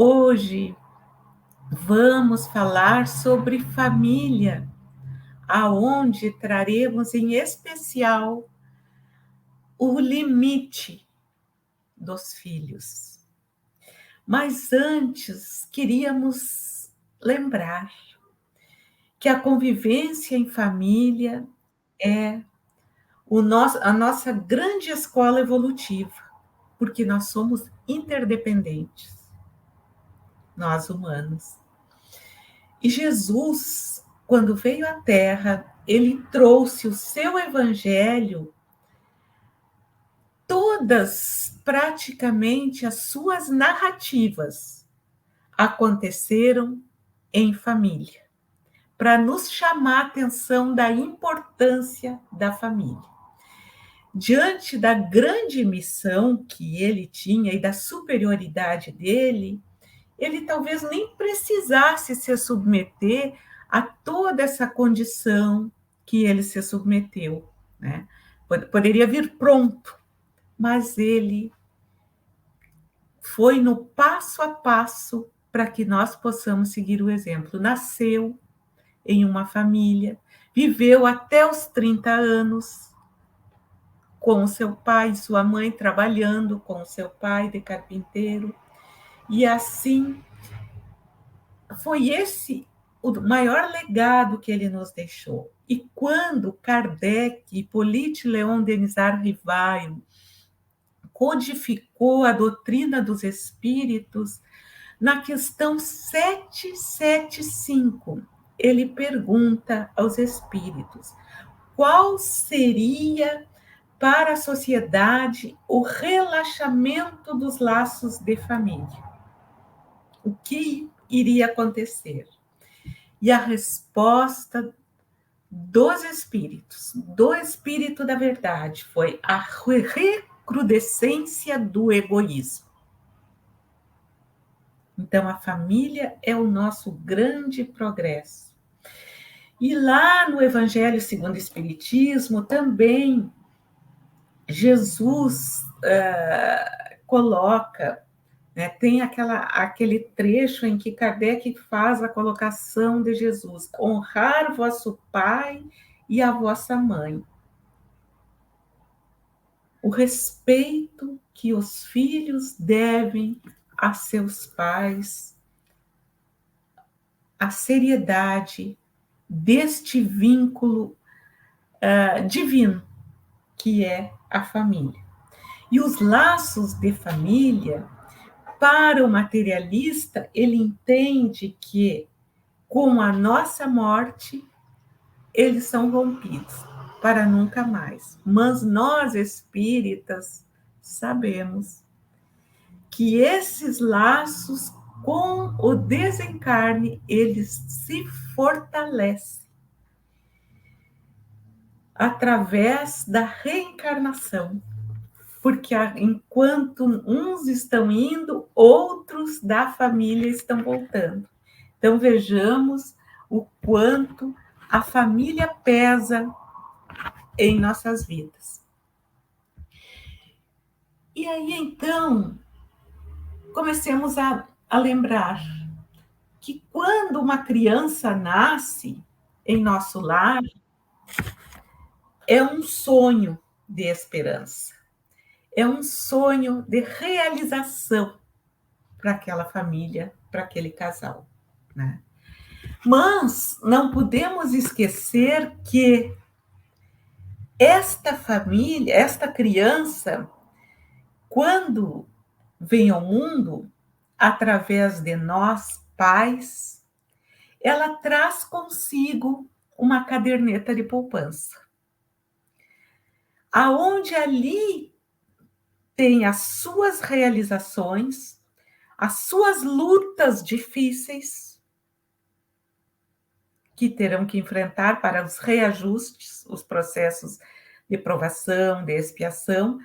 Hoje vamos falar sobre família, aonde traremos em especial o limite dos filhos. Mas antes, queríamos lembrar que a convivência em família é a nossa grande escola evolutiva, porque nós somos interdependentes, nós humanos. E Jesus, quando veio à Terra, ele trouxe o seu evangelho, todas praticamente as suas narrativas aconteceram em família, para nos chamar a atenção da importância da família. Diante da grande missão que ele tinha e da superioridade dele, ele talvez nem precisasse se submeter a toda essa condição que ele se submeteu, né? Poderia vir pronto, mas ele foi no passo a passo para que nós possamos seguir o exemplo. Nasceu em uma família, viveu até os 30 anos com seu pai e sua mãe, trabalhando com seu pai de carpinteiro, e assim foi esse o maior legado que ele nos deixou. E quando Kardec, Hippolyte Léon Denis Rivaio, codificou a doutrina dos espíritos, na questão 775, ele pergunta aos espíritos qual seria para a sociedade o relaxamento dos laços de família. O que iria acontecer? E a resposta dos espíritos, do espírito da verdade, foi a recrudescência do egoísmo. Então, a família é o nosso grande progresso. E lá no Evangelho segundo o Espiritismo, também, Jesus coloca, né, tem aquele trecho em que Kardec faz a colocação de Jesus: honrar vosso pai e a vossa mãe. O respeito que os filhos devem a seus pais, a seriedade deste vínculo divino que é a família. E os laços de família, para o materialista, ele entende que com a nossa morte eles são rompidos para nunca mais. Mas nós espíritas sabemos que esses laços, com o desencarne, eles se fortalecem através da reencarnação, porque enquanto uns estão indo, outros da família estão voltando. Então vejamos o quanto a família pesa em nossas vidas. E aí então comecemos a lembrar que quando uma criança nasce em nosso lar, é um sonho de esperança, é um sonho de realização para aquela família, para aquele casal, né? Mas não podemos esquecer que esta família, esta criança, quando vem ao mundo, através de nós, pais, ela traz consigo uma caderneta de poupança, aonde ali tem as suas realizações, as suas lutas difíceis, que terão que enfrentar para os reajustes, os processos de provação, de expiação,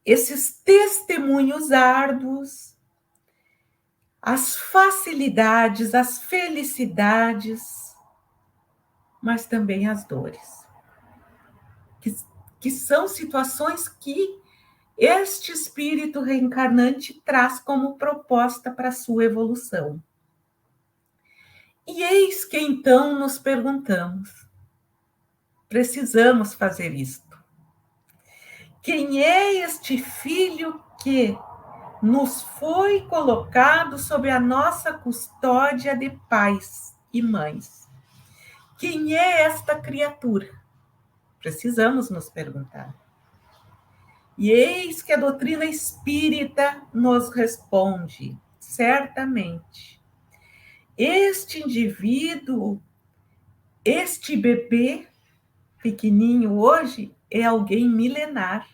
esses testemunhos árduos, as facilidades, as felicidades, mas também as dores, que são situações que este espírito reencarnante traz como proposta para a sua evolução. E eis que então nos perguntamos, precisamos fazer isto. Quem é este filho que nos foi colocado sob a nossa custódia de pais e mães? Quem é esta criatura? Precisamos nos perguntar. E eis que a doutrina espírita nos responde, certamente. Este indivíduo, este bebê pequenininho hoje, é alguém milenar.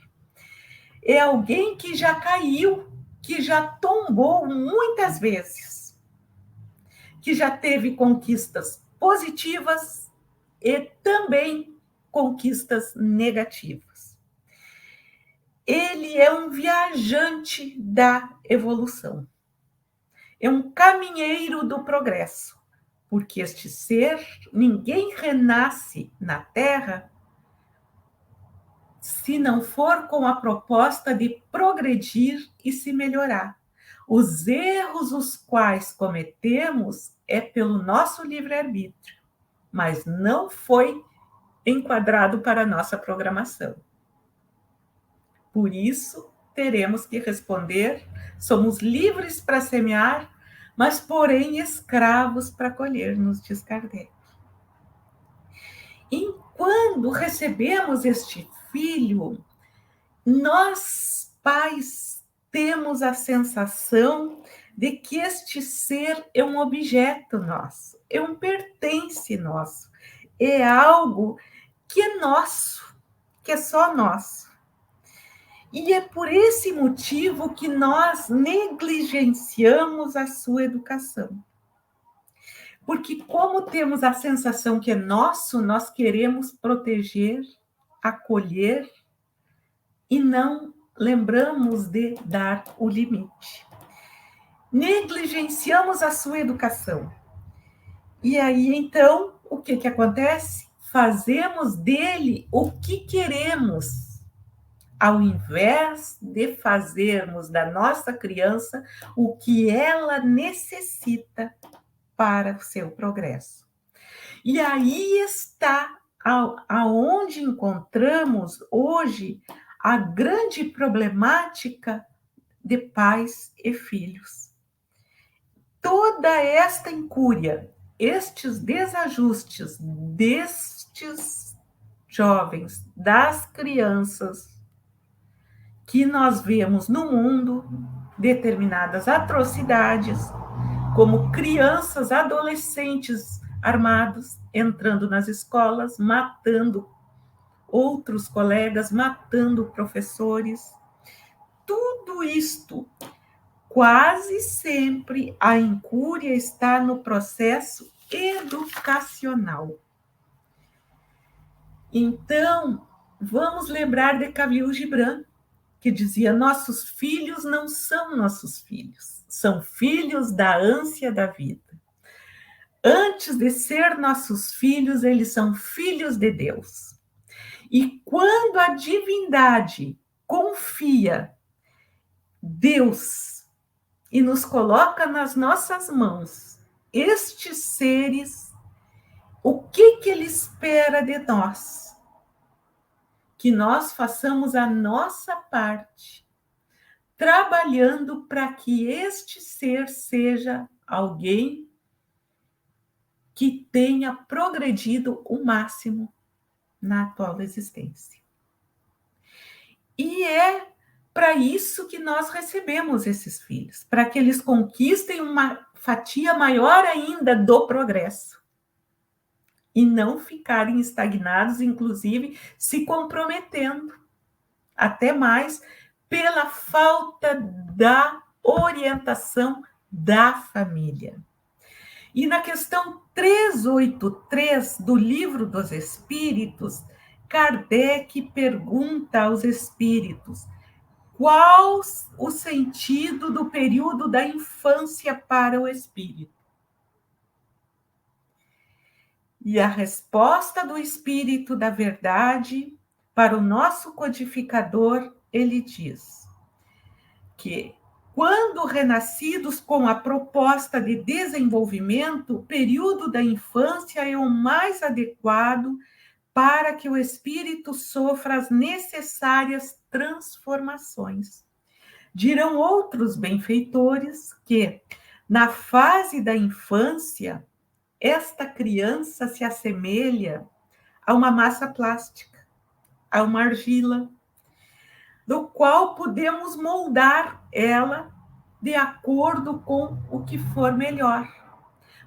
É alguém que já caiu, que já tombou muitas vezes, que já teve conquistas positivas e também conquistas negativas. Ele é um viajante da evolução. É um caminheiro do progresso, porque este ser, ninguém renasce na Terra se não for com a proposta de progredir e se melhorar. Os erros os quais cometemos é pelo nosso livre-arbítrio, mas não foi enquadrado para a nossa programação. Por isso, teremos que responder: somos livres para semear, mas, porém, escravos para colher, nos diz Kardec. E quando recebemos este filho, nós, pais, temos a sensação de que este ser é um objeto nosso, é um pertence nosso, é algo que é nosso, que é só nosso. E é por esse motivo que nós negligenciamos a sua educação. Porque, como temos a sensação que é nosso, nós queremos proteger, acolher e não lembramos de dar o limite. Negligenciamos a sua educação. E aí, então, o que acontece? Fazemos dele o que queremos, ao invés de fazermos da nossa criança o que ela necessita para o seu progresso. E aí está aonde encontramos hoje a grande problemática de pais e filhos. Toda esta incúria, estes desajustes destes jovens, das crianças, que nós vemos no mundo, determinadas atrocidades, como crianças, adolescentes armados, entrando nas escolas, matando outros colegas, matando professores. Tudo isto, quase sempre a incúria está no processo educacional. Então, vamos lembrar de Khalil Gibran, que dizia: nossos filhos não são nossos filhos, são filhos da ânsia da vida. Antes de ser nossos filhos, eles são filhos de Deus. E quando a divindade confia Deus e nos coloca nas nossas mãos estes seres, o que ele espera de nós? Que nós façamos a nossa parte, trabalhando para que este ser seja alguém que tenha progredido o máximo na atual existência. E é para isso que nós recebemos esses filhos, para que eles conquistem uma fatia maior ainda do progresso e não ficarem estagnados, inclusive se comprometendo até mais pela falta da orientação da família. E na questão 383 do Livro dos Espíritos, Kardec pergunta aos espíritos qual o sentido do período da infância para o espírito. E a resposta do Espírito da Verdade para o nosso codificador ele diz que quando renascidos com a proposta de desenvolvimento, o período da infância é o mais adequado para que o espírito sofra as necessárias transformações. Dirão outros benfeitores que, na fase da infância, esta criança se assemelha a uma massa plástica, a uma argila, do qual podemos moldar ela de acordo com o que for melhor.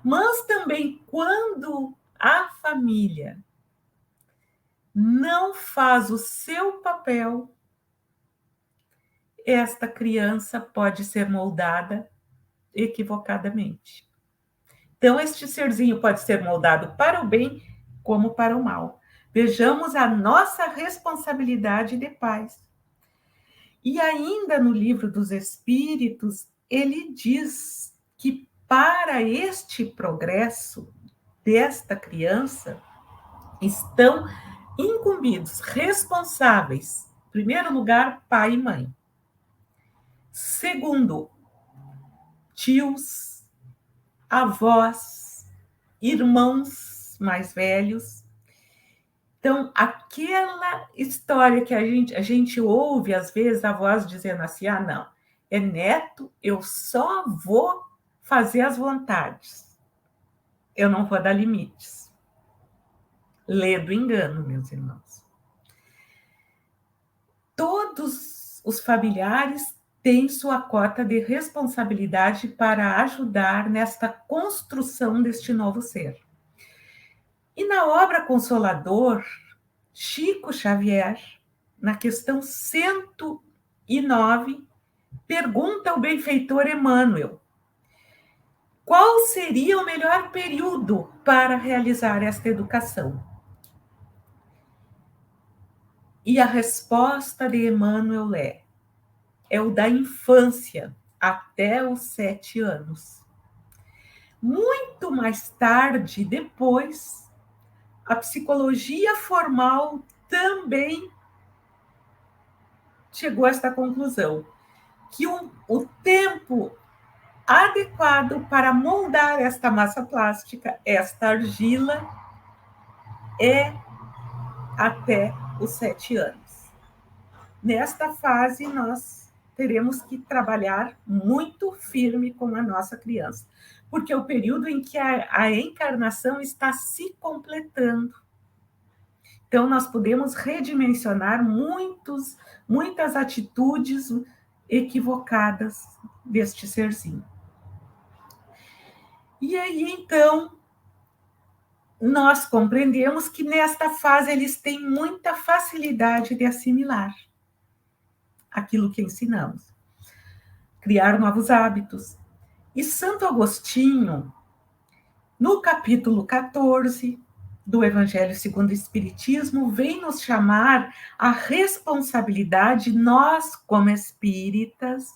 Mas também quando a família não faz o seu papel, esta criança pode ser moldada equivocadamente. Então, este serzinho pode ser moldado para o bem como para o mal. Vejamos a nossa responsabilidade de pais. E ainda no Livro dos Espíritos, ele diz que para este progresso desta criança estão incumbidos, responsáveis, em primeiro lugar, pai e mãe. Segundo, tios, avós, irmãos mais velhos. Então, aquela história que a gente ouve, às vezes, a voz dizendo assim, não, é neto, eu só vou fazer as vontades. Eu não vou dar limites. Lê do engano, meus irmãos. Todos os familiares têm sua cota de responsabilidade para ajudar nesta construção deste novo ser. E na obra Consolador, Chico Xavier, na questão 109, pergunta ao benfeitor Emmanuel qual seria o melhor período para realizar esta educação. E a resposta de Emmanuel é o da infância até os 7 anos. Muito mais tarde, depois, a psicologia formal também chegou a esta conclusão, que o tempo adequado para moldar esta massa plástica, esta argila, é até os 7 anos. Nesta fase, nós teremos que trabalhar muito firme com a nossa criança, porque é o período em que a encarnação está se completando. Então, nós podemos redimensionar muitas atitudes equivocadas deste serzinho. E aí, então, nós compreendemos que nesta fase eles têm muita facilidade de assimilar aquilo que ensinamos, criar novos hábitos. E Santo Agostinho, no capítulo 14 do Evangelho segundo o Espiritismo, vem nos chamar a responsabilidade, nós como espíritas,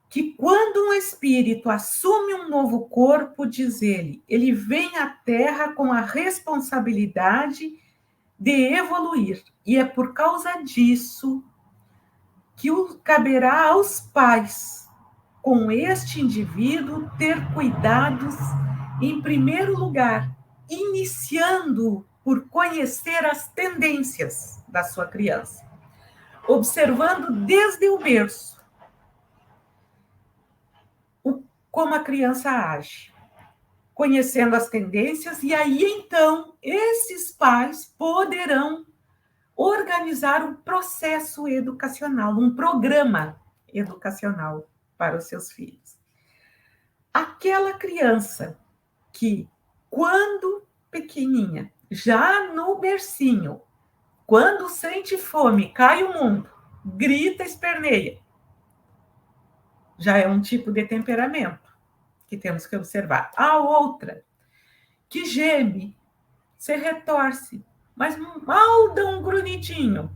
que quando um espírito assume um novo corpo, diz ele vem à Terra com a responsabilidade de evoluir. E é por causa disso que caberá aos pais, com este indivíduo, ter cuidados, em primeiro lugar, iniciando por conhecer as tendências da sua criança, observando desde o berço como a criança age, conhecendo as tendências, e aí, então, esses pais poderão organizar um processo educacional, um programa educacional para os seus filhos. Aquela criança que, quando pequenininha, já no bercinho, quando sente fome, cai o mundo, grita, esperneia, já é um tipo de temperamento que temos que observar. A outra, que geme, se retorce, mas mal dá um grunhidinho,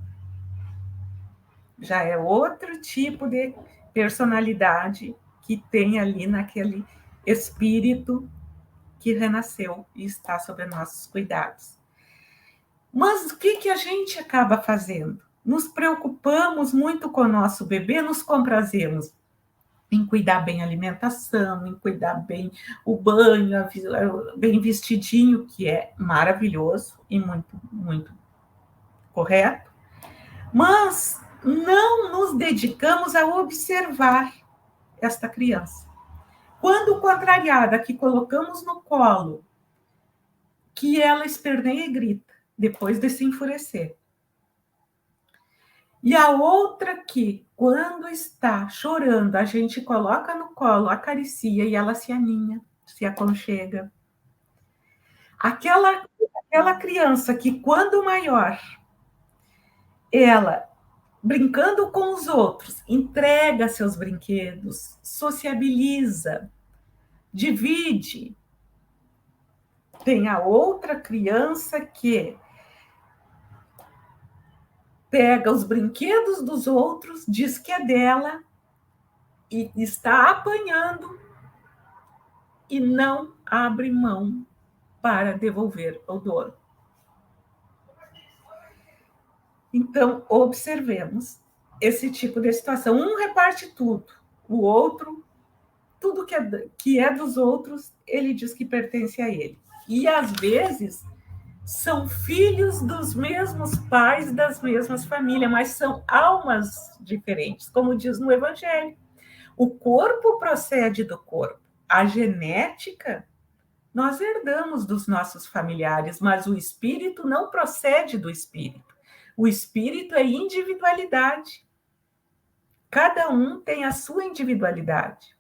já é outro tipo de personalidade que tem ali naquele espírito que renasceu e está sob nossos cuidados. Mas o que a gente acaba fazendo? nos preocupamos muito com o nosso bebê, nos comprazemos em cuidar bem a alimentação, em cuidar bem o banho, bem vestidinho, que é maravilhoso e muito, muito correto, mas não nos dedicamos a observar esta criança. Quando contrariada, que colocamos no colo, que ela esperneia e grita, depois de se enfurecer. E a outra que, quando está chorando, a gente coloca no colo, acaricia e ela se aninha, se aconchega. Aquela criança que, quando maior, ela, brincando com os outros, entrega seus brinquedos, sociabiliza, divide. Tem a outra criança que pega os brinquedos dos outros, diz que é dela e está apanhando e não abre mão para devolver ao dono. Então, observemos esse tipo de situação. Um reparte tudo, o outro, tudo que é dos outros, ele diz que pertence a ele. E, às vezes, são filhos dos mesmos pais, das mesmas famílias, mas são almas diferentes, como diz no Evangelho. O corpo procede do corpo. A genética nós herdamos dos nossos familiares, mas o espírito não procede do espírito. O espírito é individualidade. Cada um tem a sua individualidade.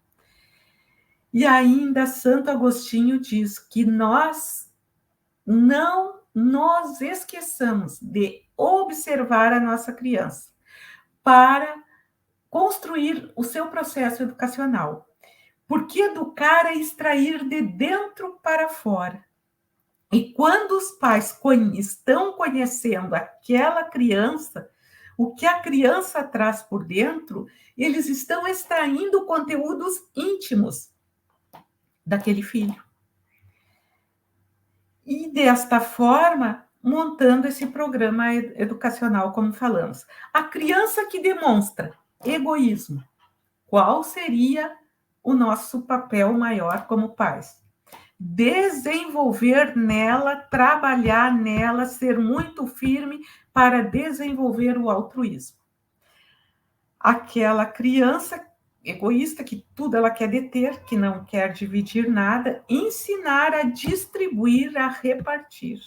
E ainda Santo Agostinho diz que nós não nos esqueçamos de observar a nossa criança para construir o seu processo educacional. Porque educar é extrair de dentro para fora. E quando os pais estão conhecendo aquela criança, o que a criança traz por dentro, eles estão extraindo conteúdos íntimos daquele filho. E desta forma, montando esse programa educacional, como falamos. A criança que demonstra egoísmo, qual seria o nosso papel maior como pais? Desenvolver nela, trabalhar nela, ser muito firme para desenvolver o altruísmo. Aquela criança egoísta que tudo ela quer deter, que não quer dividir nada, ensinar a distribuir, a repartir.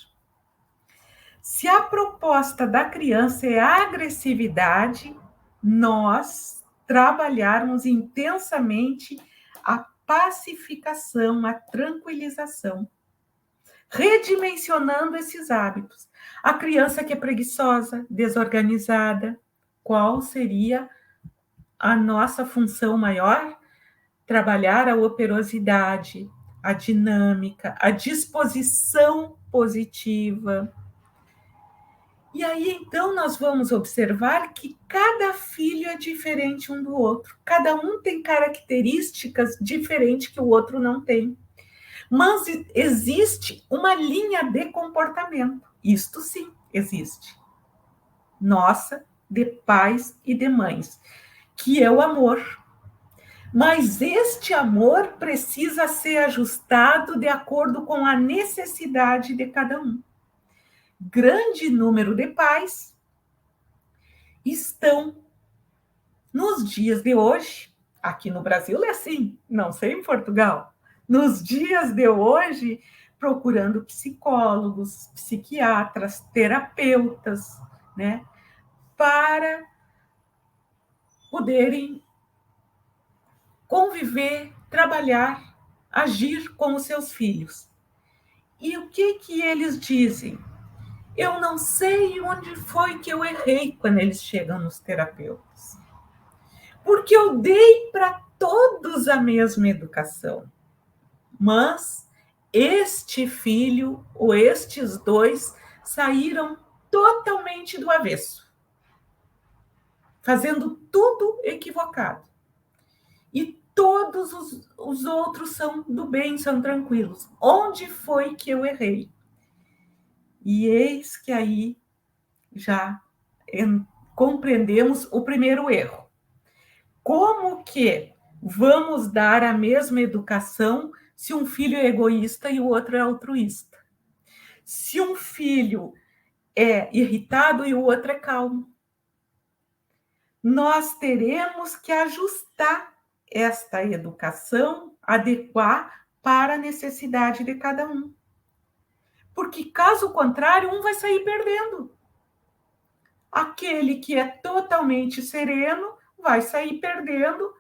Se a proposta da criança é a agressividade, nós trabalharmos intensamente a pacificação, a tranquilização, redimensionando esses hábitos. A criança que é preguiçosa, desorganizada, qual seria a nossa função maior? Trabalhar a operosidade, a dinâmica, a disposição positiva. E aí, então, nós vamos observar que cada filho é diferente um do outro. Cada um tem características diferentes que o outro não tem. Mas existe uma linha de comportamento. Isto sim existe. Nossa, de pais e de mães, que é o amor. Mas este amor precisa ser ajustado de acordo com a necessidade de cada um. Grande número de pais estão, nos dias de hoje, aqui no Brasil é assim, não sei em Portugal, nos dias de hoje, procurando psicólogos, psiquiatras, terapeutas, né, para poderem conviver, trabalhar, agir com os seus filhos. E o que eles dizem? Eu não sei onde foi que eu errei quando eles chegam nos terapeutas. Porque eu dei para todos a mesma educação. Mas este filho, ou estes dois, saíram totalmente do avesso, fazendo tudo equivocado. E todos os outros são do bem, são tranquilos. Onde foi que eu errei? E eis que aí já compreendemos o primeiro erro. Como que vamos dar a mesma educação se um filho é egoísta e o outro é altruísta? Se um filho é irritado e o outro é calmo? Nós teremos que ajustar esta educação, adequar para a necessidade de cada um. Porque, caso contrário, um vai sair perdendo. Aquele que é totalmente sereno vai sair perdendo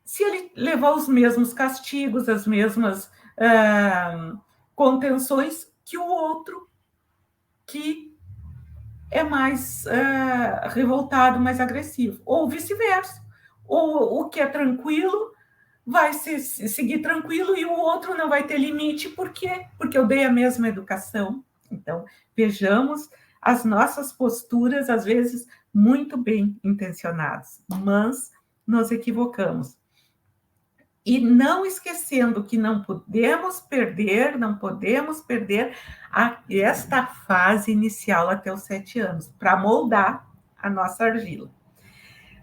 se ele levar os mesmos castigos, as mesmas contenções que o outro que é mais revoltado, mais agressivo. Ou vice-versa. Ou o que é tranquilo vai seguir tranquilo e o outro não vai ter limite. Por quê? Porque eu dei a mesma educação. Então, vejamos as nossas posturas, às vezes, muito bem intencionadas, mas nos equivocamos. E não esquecendo que não podemos perder esta fase inicial até os 7 anos, para moldar a nossa argila.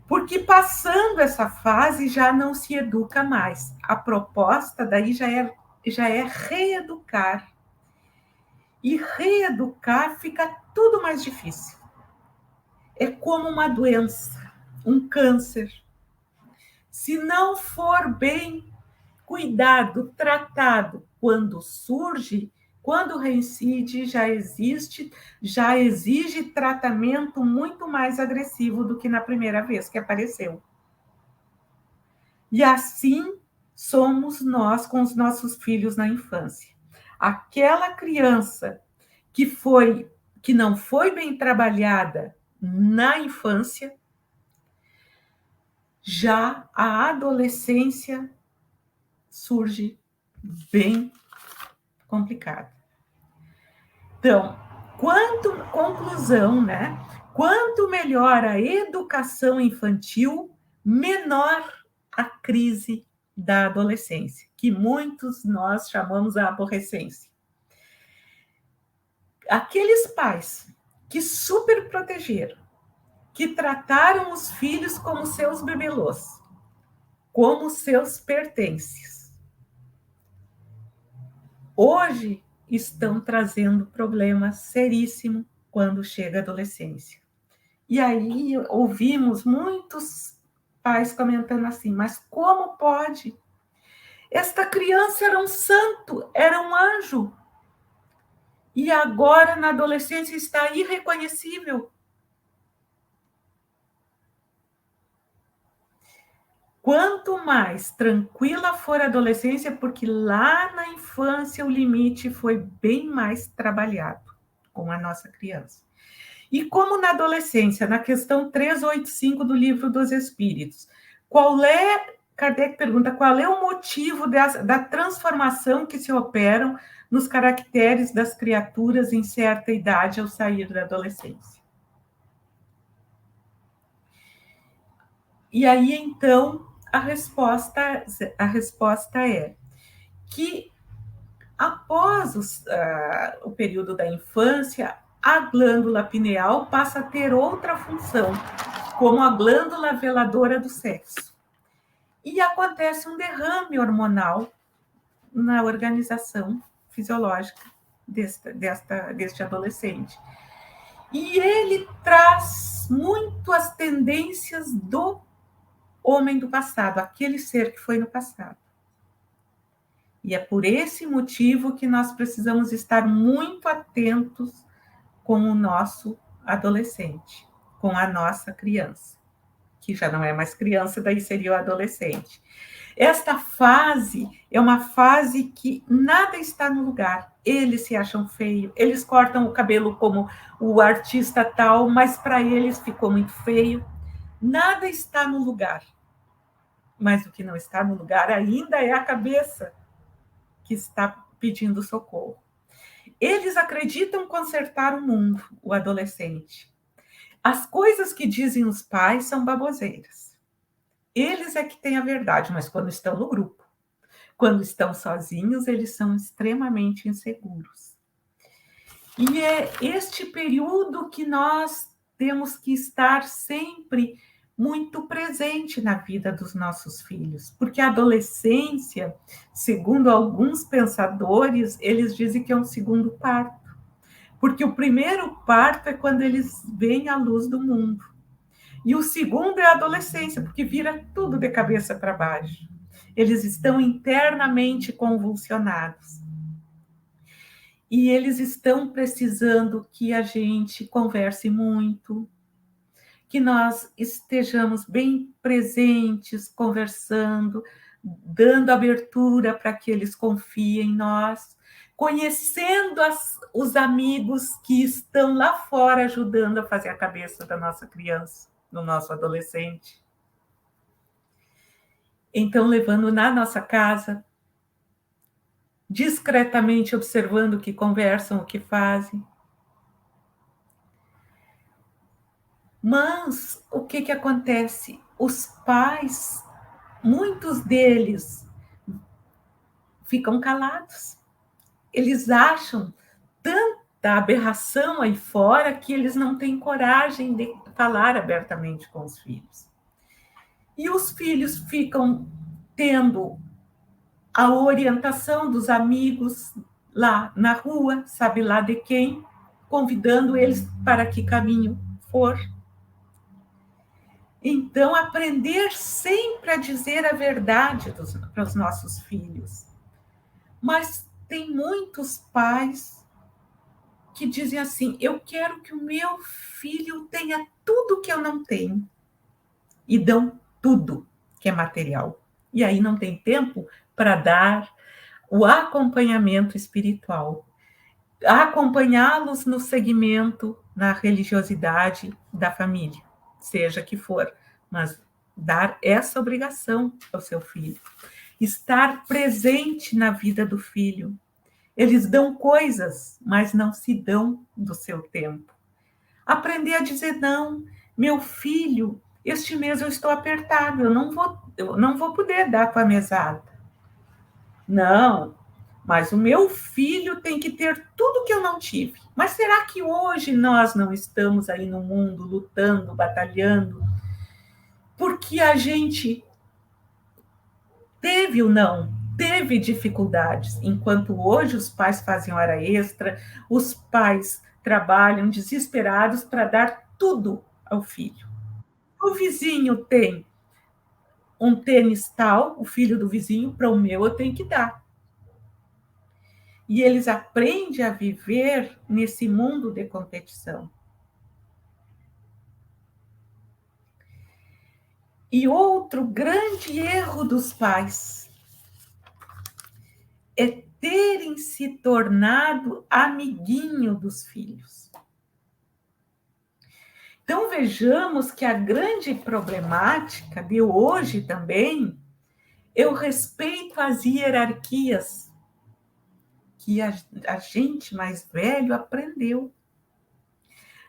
Porque passando essa fase já não se educa mais. A proposta daí já é reeducar. E reeducar fica tudo mais difícil. É como uma doença, um câncer. Se não for bem cuidado, tratado, quando surge, quando reincide, já exige tratamento muito mais agressivo do que na primeira vez que apareceu. E assim somos nós com os nossos filhos na infância. Aquela criança que não foi bem trabalhada na infância, já a adolescência surge bem complicada. Então, conclusão, né? Quanto melhor a educação infantil, menor a crise da adolescência, que muitos nós chamamos a aborrecência. Aqueles pais que super protegeram, que trataram os filhos como seus bebelôs, como seus pertences, hoje estão trazendo problema seríssimo quando chega a adolescência. E aí ouvimos muitos pais comentando assim, mas como pode? Esta criança era um santo, era um anjo. E agora, na adolescência, está irreconhecível. Quanto mais tranquila for a adolescência, porque lá na infância o limite foi bem mais trabalhado com a nossa criança. E como na adolescência, na questão 385 do Livro dos Espíritos, Kardec pergunta, qual é o motivo da transformação que se operam nos caracteres das criaturas em certa idade ao sair da adolescência? E aí, então, a resposta é que após o período da infância, a glândula pineal passa a ter outra função, como a glândula veladora do sexo. E acontece um derrame hormonal na organização fisiológica deste adolescente. E ele traz muito as tendências do homem do passado, aquele ser que foi no passado. E é por esse motivo que nós precisamos estar muito atentos com o nosso adolescente, com a nossa criança, que já não é mais criança, daí seria o adolescente. Esta fase é uma fase que nada está no lugar. Eles se acham feio, eles cortam o cabelo como o artista tal, mas para eles ficou muito feio. Nada está no lugar. Mas o que não está no lugar ainda é a cabeça que está pedindo socorro. Eles acreditam consertar o mundo, o adolescente. As coisas que dizem os pais são baboseiras. Eles é que têm a verdade, mas quando estão no grupo. Quando estão sozinhos, eles são extremamente inseguros. E é este período que nós temos que estar sempre muito presente na vida dos nossos filhos, porque a adolescência, segundo alguns pensadores, eles dizem que é um segundo parto, porque o primeiro parto é quando eles veem a luz do mundo, e o segundo é a adolescência, porque vira tudo de cabeça para baixo. Eles estão internamente convulsionados. E eles estão precisando que a gente converse muito, que nós estejamos bem presentes, conversando, dando abertura para que eles confiem em nós, conhecendo os amigos que estão lá fora ajudando a fazer a cabeça da nossa criança, do nosso adolescente. Então, levando na nossa casa, discretamente observando o que conversam, o que fazem. Mas o que acontece? Os pais, muitos deles, ficam calados. Eles acham tanta aberração aí fora que eles não têm coragem de falar abertamente com os filhos. E os filhos ficam tendo a orientação dos amigos lá na rua, sabe lá de quem, convidando eles para que caminho for. Então, aprender sempre a dizer a verdade para os nossos filhos. Mas tem muitos pais que dizem assim: eu quero que o meu filho tenha tudo que eu não tenho. E dão tudo que é material. E aí não tem tempo para dar o acompanhamento espiritual, acompanhá-los no segmento, na religiosidade da família, seja que for, mas dar essa obrigação ao seu filho, estar presente na vida do filho. Eles dão coisas, mas não se dão do seu tempo. Aprender a dizer não, meu filho, este mês eu estou apertado, eu não vou poder dar tua mesada. Não, mas o meu filho tem que ter tudo que eu não tive. Mas será que hoje nós não estamos aí no mundo lutando, batalhando, porque a gente teve o não, teve dificuldades, enquanto hoje os pais fazem hora extra, os pais trabalham desesperados para dar tudo ao filho. O vizinho tem um tênis tal, o filho do vizinho, para o meu eu tenho que dar. E eles aprendem a viver nesse mundo de competição. E outro grande erro dos pais é terem se tornado amiguinho dos filhos. Então vejamos que a grande problemática de hoje também é o respeito às hierarquias que a gente mais velho aprendeu.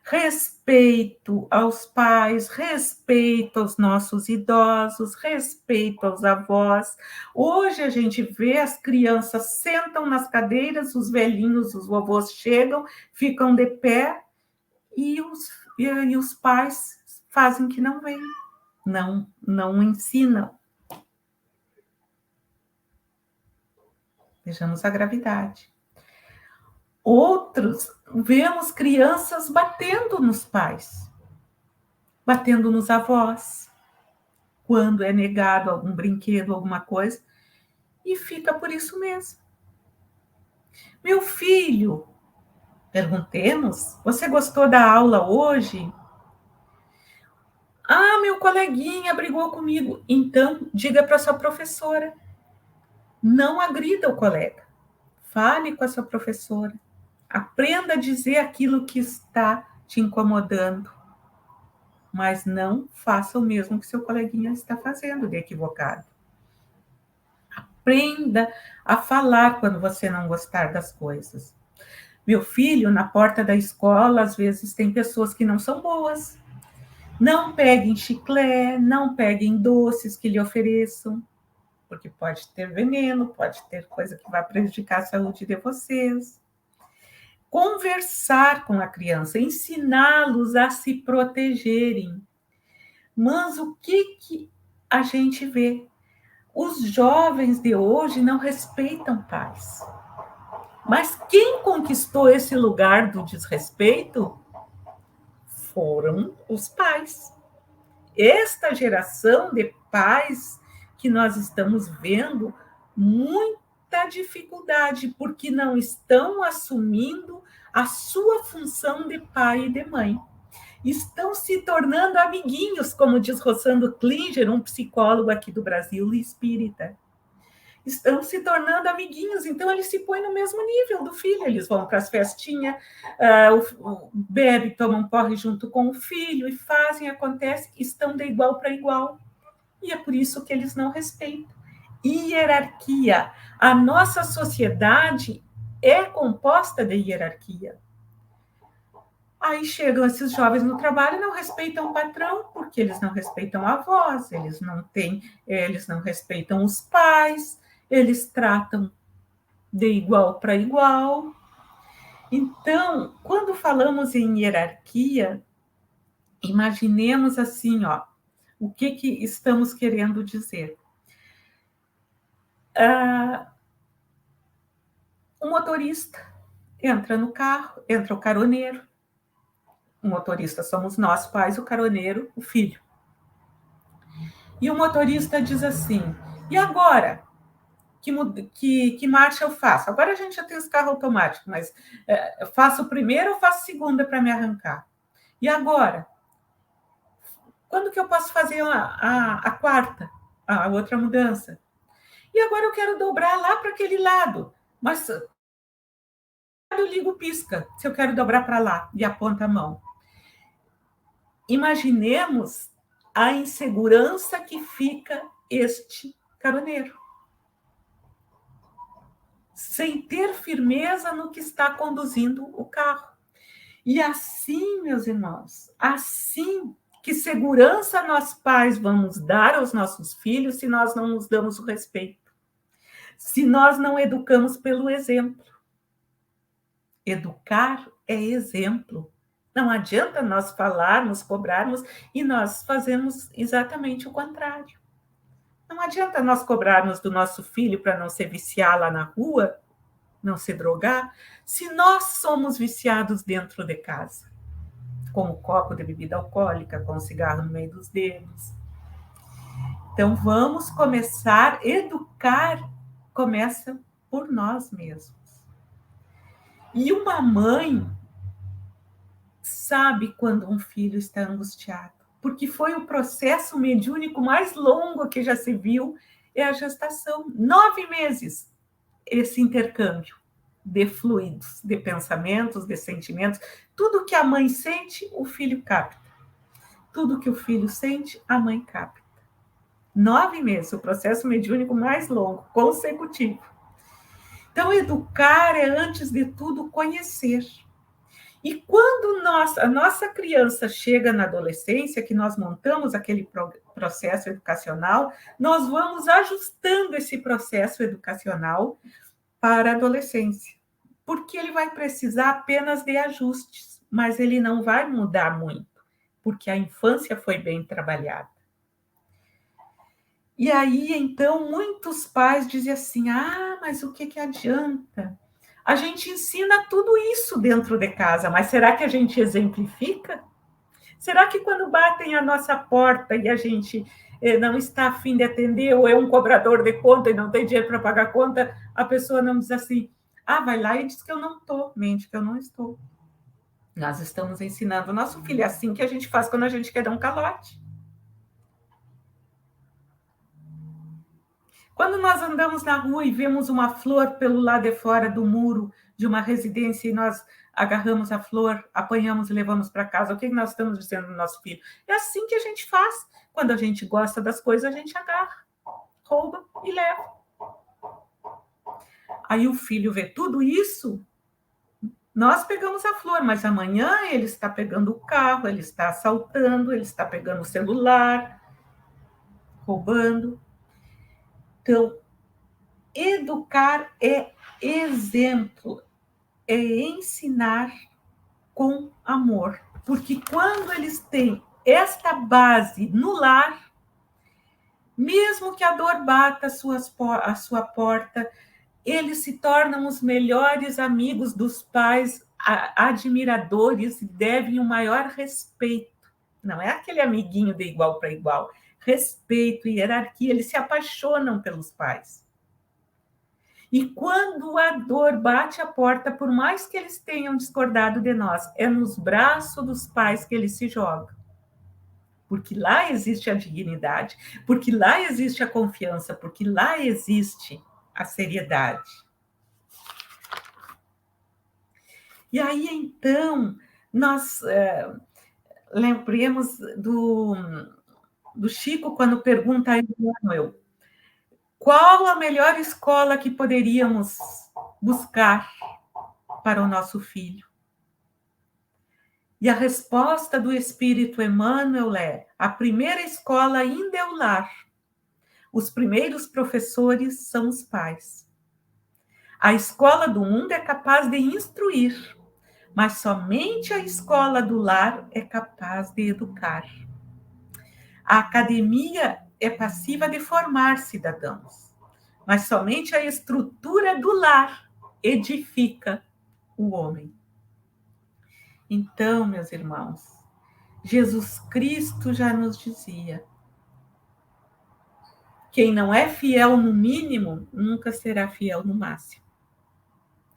Respeito aos pais, respeito aos nossos idosos, respeito aos avós. Hoje a gente vê as crianças sentam nas cadeiras, os velhinhos, os vovôs chegam, ficam de pé e os pais fazem que não veem, não ensinam. Vejamos a gravidade. Outros, vemos crianças batendo nos pais, batendo nos avós, quando é negado algum brinquedo, alguma coisa, e fica por isso mesmo. Meu filho, perguntemos, você gostou da aula hoje? Ah, meu coleguinha brigou comigo. Então, diga para sua professora. Não agrida o colega. Fale com a sua professora. Aprenda a dizer aquilo que está te incomodando. Mas não faça o mesmo que seu coleguinha está fazendo de equivocado. Aprenda a falar quando você não gostar das coisas. Meu filho, na porta da escola, às vezes tem pessoas que não são boas. Não peguem chiclete, não peguem doces que lhe ofereçam, porque pode ter veneno, pode ter coisa que vai prejudicar a saúde de vocês. conversar com a criança, ensiná-los a se protegerem. Mas o que a gente vê? Os jovens de hoje não respeitam pais. Mas quem conquistou esse lugar do desrespeito foram os pais. Esta geração de pais que nós estamos vendo muita dificuldade, porque não estão assumindo a sua função de pai e de mãe. Estão se tornando amiguinhos, como diz Rossando Klinger, um psicólogo aqui do Brasil espírita. Estão se tornando amiguinhos, então eles se põem no mesmo nível do filho, eles vão para as festinhas, bebe, tomam porre junto com o filho, e fazem, acontece, estão de igual para igual. E é por isso que eles não respeitam. Hierarquia. A nossa sociedade é composta de hierarquia. Aí chegam esses jovens no trabalho e não respeitam o patrão, porque eles não respeitam a avós, eles não respeitam os pais, eles tratam de igual para igual. Então, quando falamos em hierarquia, imaginemos assim, o que estamos querendo dizer. Um motorista entra no carro, entra o caroneiro. O motorista somos nós, pais, o caroneiro, o filho. E o motorista diz assim, e agora? Que marcha eu faço? Agora a gente já tem os carros automáticos, mas eu faço primeira ou faço segunda para me arrancar? E agora? Quando que eu posso fazer a quarta, a outra mudança? E agora eu quero dobrar lá para aquele lado, mas eu ligo o pisca, se eu quero dobrar para lá, e aponta a mão. Imaginemos a insegurança que fica este caroneiro, sem ter firmeza no que está conduzindo o carro. E assim, meus irmãos, assim, que segurança nós pais vamos dar aos nossos filhos se nós não nos damos o respeito? Se nós não educamos pelo exemplo. Educar é exemplo. Não adianta nós falarmos, cobrarmos e nós fazemos exatamente o contrário. Não adianta nós cobrarmos do nosso filho para não se viciar lá na rua, não se drogar, se nós somos viciados dentro de casa, com o copo de bebida alcoólica, com o cigarro no meio dos dedos. Então, vamos começar, educar começa por nós mesmos. E uma mãe sabe quando um filho está angustiado, porque foi o processo mediúnico mais longo que já se viu, é a gestação. 9 meses, esse intercâmbio de fluidos, de pensamentos, de sentimentos. Tudo que a mãe sente, o filho capta. Tudo que o filho sente, a mãe capta. 9 meses, o processo mediúnico mais longo, consecutivo. Então, educar é, antes de tudo, conhecer. E quando a nossa criança chega na adolescência, que nós montamos aquele processo educacional, nós vamos ajustando esse processo educacional para a adolescência, porque ele vai precisar apenas de ajustes, mas ele não vai mudar muito, porque a infância foi bem trabalhada. E aí, então, muitos pais dizem assim, mas o que adianta? A gente ensina tudo isso dentro de casa, mas será que a gente exemplifica? Será que quando batem a nossa porta e a gente não está a fim de atender, ou é um cobrador de conta e não tem dinheiro para pagar a conta, a pessoa não diz assim, vai lá e diz que eu não estou, mente que eu não estou. Nós estamos ensinando o nosso filho, é assim que a gente faz quando a gente quer dar um calote. Quando nós andamos na rua e vemos uma flor pelo lado de fora do muro de uma residência e nós agarramos a flor, apanhamos e levamos para casa, o que nós estamos dizendo no nosso filho? É assim que a gente faz. Quando a gente gosta das coisas, a gente agarra, rouba e leva. Aí o filho vê tudo isso, nós pegamos a flor, mas amanhã ele está pegando o carro, ele está assaltando, ele está pegando o celular, roubando. Então, educar é exemplo, é ensinar com amor, porque quando eles têm esta base no lar, mesmo que a dor bata a sua porta, eles se tornam os melhores amigos dos pais, admiradores, e devem o maior respeito. Não é aquele amiguinho de igual para igual. Respeito e hierarquia, eles se apaixonam pelos pais. E quando a dor bate a porta, por mais que eles tenham discordado de nós, é nos braços dos pais que eles se jogam. Porque lá existe a dignidade, porque lá existe a confiança, porque lá existe a seriedade. E aí, então, nós lembremos do Chico, quando pergunta a Emmanuel, qual a melhor escola que poderíamos buscar para o nosso filho? E a resposta do Espírito Emmanuel é: a primeira escola ainda é o lar. Os primeiros professores são os pais. A escola do mundo é capaz de instruir, mas somente a escola do lar é capaz de educar. A academia é passiva de formar cidadãos, mas somente a estrutura do lar edifica o homem. Então, meus irmãos, Jesus Cristo já nos dizia: quem não é fiel no mínimo, nunca será fiel no máximo.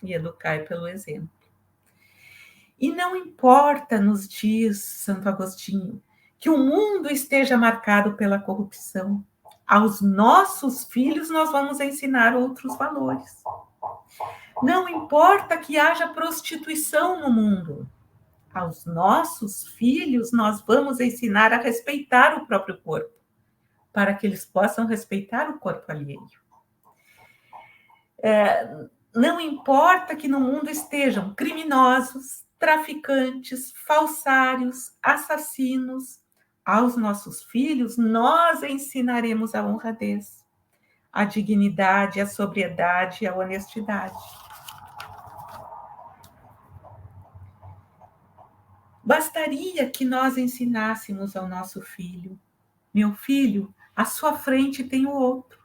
E educar pelo exemplo. E não importa, nos diz Santo Agostinho, que o mundo esteja marcado pela corrupção. Aos nossos filhos nós vamos ensinar outros valores. Não importa que haja prostituição no mundo. Aos nossos filhos nós vamos ensinar a respeitar o próprio corpo, para que eles possam respeitar o corpo alheio. Não importa que no mundo estejam criminosos, traficantes, falsários, assassinos. Aos nossos filhos, nós ensinaremos a honradez, a dignidade, a sobriedade e a honestidade. Bastaria que nós ensinássemos ao nosso filho: meu filho, à sua frente tem o outro.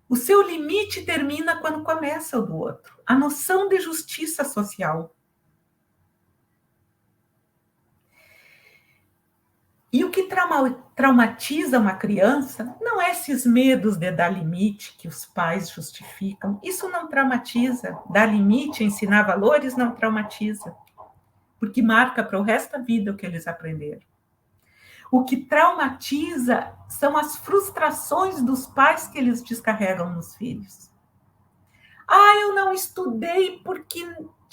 O seu limite termina quando começa o do outro. A noção de justiça social. E o que traumatiza uma criança não é esses medos de dar limite que os pais justificam. Isso não traumatiza. Dar limite, ensinar valores, não traumatiza. Porque marca para o resto da vida o que eles aprenderam. O que traumatiza são as frustrações dos pais que eles descarregam nos filhos. Eu não estudei porque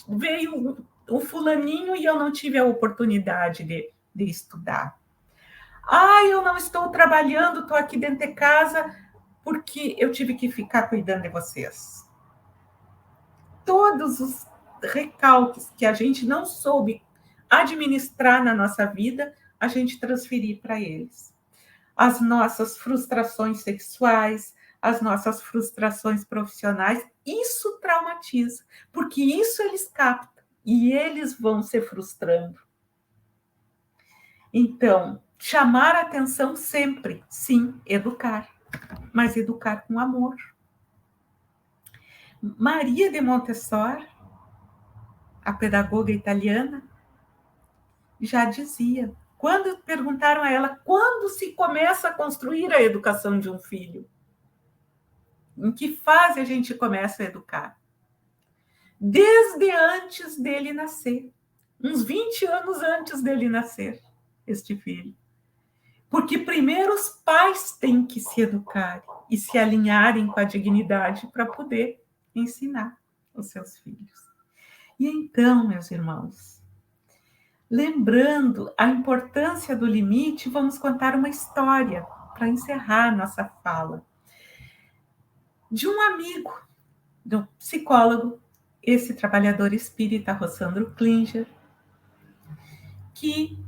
veio o fulaninho e eu não tive a oportunidade de estudar. Eu não estou trabalhando, estou aqui dentro de casa porque eu tive que ficar cuidando de vocês. Todos os recalques que a gente não soube administrar na nossa vida, a gente transferir para eles. As nossas frustrações sexuais, as nossas frustrações profissionais, isso traumatiza, porque isso eles captam e eles vão se frustrando. Então, chamar a atenção sempre, sim, educar, mas educar com amor. Maria de Montessori, a pedagoga italiana, já dizia, quando perguntaram a ela quando se começa a construir a educação de um filho, em que fase a gente começa a educar? Desde antes dele nascer, uns 20 anos antes dele nascer, este filho. Porque primeiro os pais têm que se educar e se alinharem com a dignidade para poder ensinar os seus filhos. E então, meus irmãos, lembrando a importância do limite, vamos contar uma história para encerrar nossa fala. De um amigo, do psicólogo, esse trabalhador espírita, Rossandro Klinger, que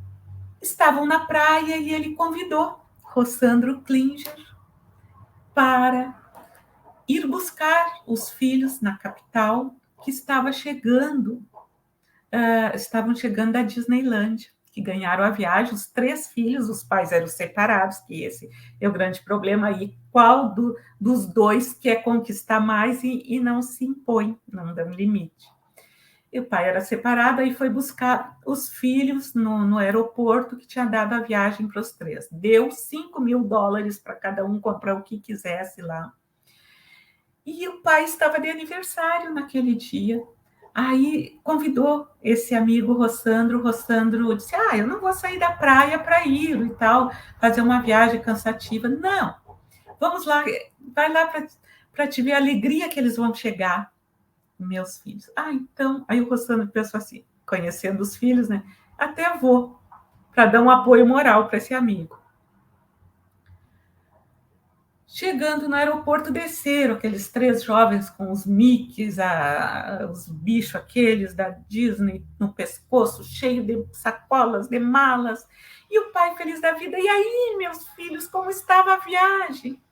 estavam na praia e ele convidou Rossandro Klinger para ir buscar os filhos na capital que estavam chegando da Disneylândia, que ganharam a viagem, os 3 filhos, os pais eram separados, que esse é o grande problema aí, qual dos 2 quer conquistar mais e não se impõe, não dá um limite. E o pai era separado, aí foi buscar os filhos no aeroporto, que tinha dado a viagem para os 3. Deu $5.000 para cada um comprar o que quisesse lá. E o pai estava de aniversário naquele dia. Aí convidou esse amigo Rossandro. O Rossandro disse: eu não vou sair da praia para ir e tal, fazer uma viagem cansativa. Não, vamos lá, vai lá para te ver a alegria que eles vão chegar, meus filhos. Então, aí o Rossandro pensou assim, conhecendo os filhos, né? Até vou, para dar um apoio moral para esse amigo. Chegando no aeroporto, desceram aqueles 3 jovens com os Mickeys, os bichos aqueles da Disney no pescoço, cheio de sacolas, de malas. E o pai feliz da vida. E aí, meus filhos, como estava a viagem?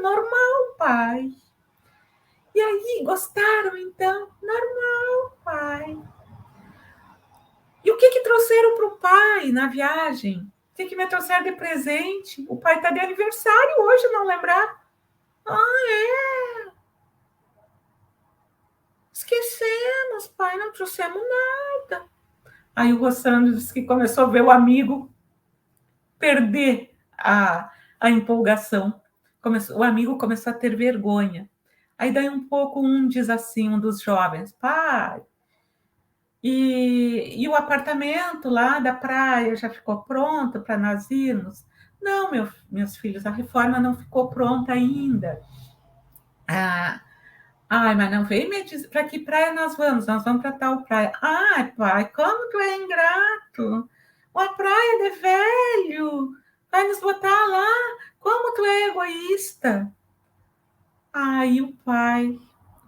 Normal, pai. E aí, gostaram, então? Normal, pai. E o que trouxeram para o pai na viagem? O que me trouxeram de presente? O pai está de aniversário hoje, não lembrar? É? Esquecemos, pai, não trouxemos nada. Aí o Rossandro disse que começou a ver o amigo perder a empolgação. O amigo começou a ter vergonha. Aí daí um pouco diz assim, um dos jovens: pai, e o apartamento lá da praia já ficou pronto para nós irmos? Não, meus filhos, a reforma não ficou pronta ainda. Mas não vem me dizer para que praia nós vamos? Nós vamos para tal praia. Pai, como tu é ingrato? Uma praia de velho. Vai nos botar lá? Como tu é egoísta? Aí o pai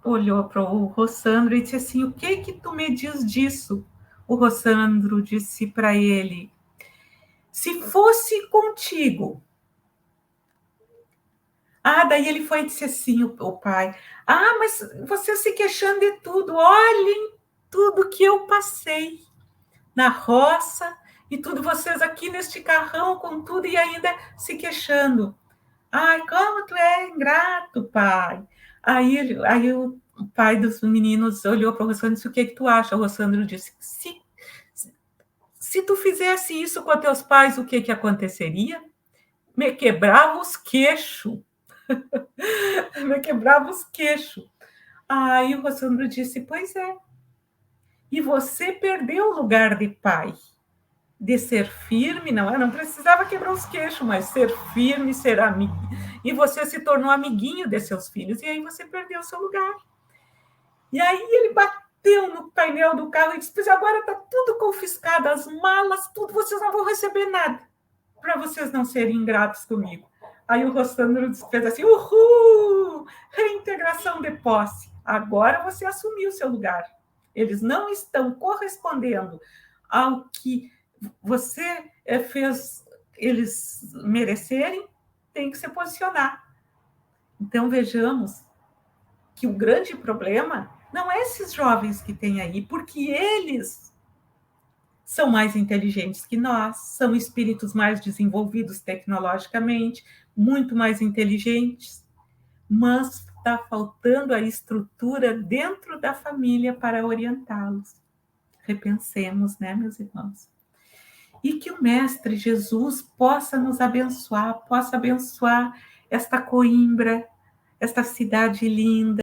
olhou para o Rossandro e disse assim: o que tu me diz disso? O Rossandro disse para ele: se fosse contigo. Daí ele foi e disse assim, o pai: mas você se queixando de tudo, olhem tudo que eu passei na roça e tudo, vocês aqui neste carrão com tudo e ainda se queixando. Como tu é ingrato, pai. Aí o pai dos meninos olhou para o Rossandro e disse: o que tu acha? O Rossandro disse: se tu fizesse isso com teus pais, o que aconteceria? Me quebrava os queixos. Me quebrava os queixos. Aí o Rossandro disse: pois é. E você perdeu o lugar de pai, de ser firme, não precisava quebrar os queixos, mas ser firme, ser amigo. E você se tornou amiguinho de seus filhos, e aí você perdeu o seu lugar. E aí ele bateu no painel do carro e disse: pois agora está tudo confiscado, as malas, tudo, vocês não vão receber nada, para vocês não serem ingratos comigo. Aí o Rossandro fez assim: uhul! Reintegração de posse. Agora você assumiu o seu lugar. Eles não estão correspondendo ao que você fez eles merecerem, tem que se posicionar. Então, vejamos que o grande problema não é esses jovens que tem aí, porque eles são mais inteligentes que nós, são espíritos mais desenvolvidos tecnologicamente, muito mais inteligentes, mas está faltando a estrutura dentro da família para orientá-los. Repensemos, né, meus irmãos? E que o Mestre Jesus possa nos abençoar, possa abençoar esta Coimbra, esta cidade linda,